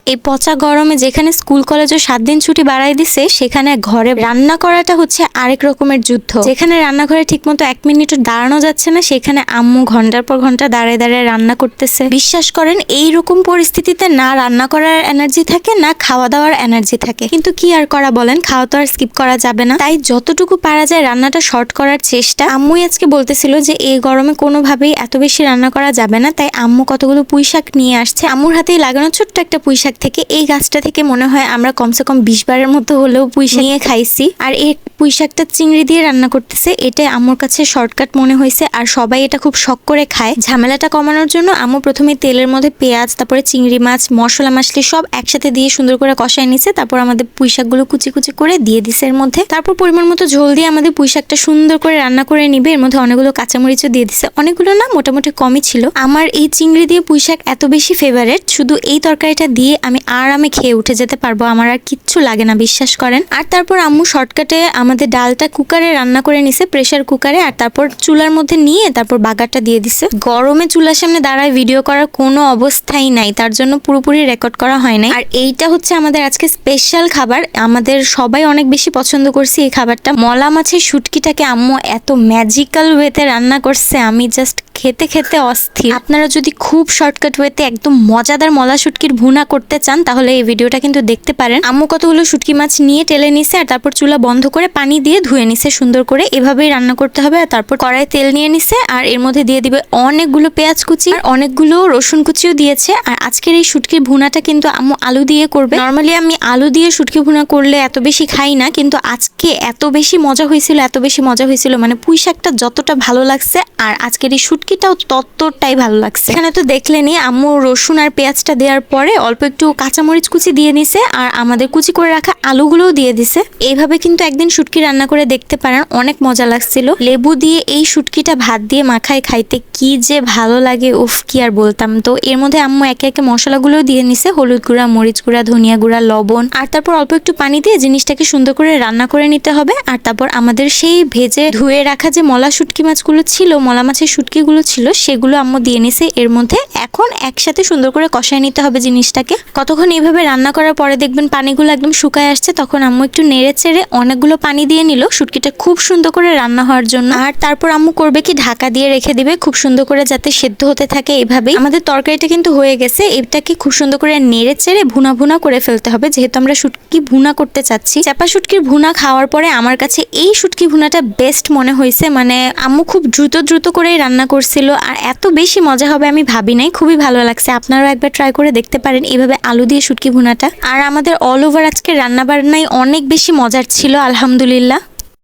এই পচা গরমে যেখানে স্কুল কলেজও 7 দিন ছুটি বাড়াই দিছে, সেখানে ঘরে রান্না করাটা হচ্ছে আরেক রকমের যুদ্ধ। যেখানে রান্নাঘরে ঠিকমতো 1 মিনিটও দাঁড়ানো যাচ্ছে না, সেখানে আম্মু ঘন্টার পর ঘন্টা দাঁড়ায় দাঁড়ায় রান্না করতেছে। বিশ্বাস করেন, এইরকম পরিস্থিতিতে না রান্না করার এনার্জি থাকে, না খাওয়া দাওয়ার এনার্জি থাকে। কিন্তু কি আর করা বলেন, খাওয়া তো আর স্কিপ করা যাবে না। তাই যতটুকু পারা যায় রান্নাটা শর্ট করার চেষ্টা। আম্মুই আজকে বলতেছিল যে এই গরমে কোনোভাবেই এত বেশি রান্না করা যাবে না, তাই আম্মু কতগুলো পুঁইশাক নিয়ে আসছে। আম্মুর হাতেই লাগানো ছোট্ট একটা পুঁইশাক থেকে, এই গাছটা থেকে মনে হয় আমরা কমসে কম 20 বারের মতো হলেও পুঁইশাক নিয়ে খাইছি। আর এই পুঁইশাকটা চিংড়ি দিয়ে রান্না করতেছে, এটাই আম্মুর কাছে শর্টকাট মনে হয়েছে। আর সবাই এটা খুব শখ করে খায়। ঝামেলাটা কমানোর জন্য আম্মু প্রথমে তেলের মধ্যে পেঁয়াজ, তারপরে চিংড়ি মাছ, মশলা মাছলি সব একসাথে দিয়ে সুন্দর করে কষায় নিছে। তারপর আমাদের পুঁইশাকগুলো কুচি কুচি করে দিয়ে দিছে এর মধ্যে। তারপর পরিমাণ মতো ঝোল দিয়ে আমাদের পুঁইশাকটা সুন্দর করে রান্না করে নিবে। এর মধ্যে অনেকগুলো কাঁচামরিচও দিয়ে দিছে, অনেকগুলো না, মোটামুটি কমই ছিল। আমার এই চিংড়ি দিয়ে পুঁইশাক এত বেশি ফেভারিট, শুধু এই তরকারিটা দিয়ে আমি আরামে খেয়ে উঠে যেতে পারবো, আমার আর কিচ্ছু লাগে না, বিশ্বাস করেন। আর তারপর আম্মু শর্টকাটে আমাদের ডালটা কুকারে রান্না করে নিছে, প্রেসার কুকারে। আর তারপর চুলার মধ্যে নিয়ে তারপর বাগারটা দিয়ে দিছে। গরমে চুলার সামনে দাঁড়ায় ভিডিও করার কোনো অবস্থাই নাই, তার জন্য পুরোপুরি রেকর্ড করা হয় নাই। আর এইটা হচ্ছে আমাদের আজকে স্পেশাল খাবার, আমাদের সবাই অনেক বেশি পছন্দ করছি এই খাবারটা। মলা মাছের শুটকিটাকে আম্মু এত ম্যাজিক্যাল ওয়েতে রান্না করছে, আমি জাস্ট খেতে খেতে অস্থির। আপনারা যদি খুব শর্টকাট ওয়েতে একদম মজাদার মলা শুটকির ভুনা করতে চান, তাহলে এই ভিডিওটা কিন্তু দেখতে পারেন। আম্মু কতগুলো শুটকি মাছ নিয়ে টেলে নিছে, আর তারপর চুলা বন্ধ করে পানি দিয়ে ধুয়ে নিছে সুন্দর করে। এভাবেই রান্না করতে হবে। আর তারপর কড়াই তেল নিয়ে নিছে, আর এর মধ্যে দিয়ে দিবে অনেকগুলো পেঁয়াজ কুচি, আর অনেকগুলো রসুন কুচিও দিয়েছে। আর আজকের এই শুটকির ভুনাটা কিন্তু আম্মু আলু দিয়ে করবে। নর্মালি আমি আলু দিয়ে শুটকি ভুনা করলে এত বেশি খাই না, কিন্তু আজকে এত বেশি মজা হয়েছিল, মানে পুঁই শাকটা যতটা ভালো লাগছে আর আজকের এই শুটকিটাও ততটাই ভালো লাগছে। এখানে তো দেখলেনই আম্মু রসুন আর পেঁয়াজটা দেওয়ার পরে অল্প একটু কাঁচামরিচ কুচি দিয়ে নিছে, আর আমাদের কুচি করে রাখা আলুগুলোও দিয়ে দিছে। এইভাবে কিন্তু একদিন শুটকি রান্না করে দেখতে পারেন, অনেক মজা লাগছিল। লেবু দিয়ে এই শুটকিটা ভাত দিয়ে মাখায় খাইতে কি যে ভালো লাগে, উফ কি আর বলতাম। তো এর মধ্যে আম্মু একে একে মশলাগুলো দিয়ে নিছে, হলুদ গুঁড়া, মরিচ গুঁড়া, ধনিয়া গুঁড়া, লবণ। আর তারপর অল্প একটু পানি দিয়ে জিনিসটাকে সুন্দর করে রান্না করে নিতে হবে। আর তারপর আমাদের সেই ভেজে ধুয়ে রাখা যে মলা শুটকি মাছগুলো ছিল, মলা মাছের শুটকিগুলো ছিল, সেগুলো আম্মু দিয়ে নিছে এর মধ্যে। এখন একসাথে সুন্দর করে কষায় নিতে হবে জিনিসটাকে। কতক্ষণ এইভাবে রান্না করার পরে দেখবেন পানিগুলো একদম শুকায় আসছে, তখন আম্মু একটু নেড়ে চেড়ে অনেকগুলো পানি দিয়ে নিল শুটকিটা খুব সুন্দর করে রান্না হওয়ার জন্য। আর তারপর আম্মু করবে কি, ঢাকা দিয়ে রেখে দিবে খুব সুন্দর করে, যাতে সেদ্ধ হতে থাকে। এইভাবেই আমাদের তরকারিটা কিন্তু হয়ে গেছে। এটাকে খুব সুন্দর করে নেড়ে চেড়ে ভুনা ভুনা করে ফেলতে হবে, যেহেতু আমরা শুটকি ভুনা করতে চাচ্ছি। চাপা শুটকির ভুনা খাওয়ার পরে আমার কাছে এই শুটকি ভুনাটা বেস্ট মনে হয়েছে। মানে আম্মু খুব দ্রুত দ্রুত করেই রান্না করছিল, আর এত বেশি মজা হবে আমি ভাবি নাই। খুবই ভালো লাগছে, আপনারাও একবার ট্রাই করে দেখতে পারেন এইভাবে আলু দিয়ে শুটকি ভুনাটা। আর আমাদের অল ওভার আজকে রান্না বান্নাই অনেক বেশি মজার ছিল, আলহামদুলিল্লাহ।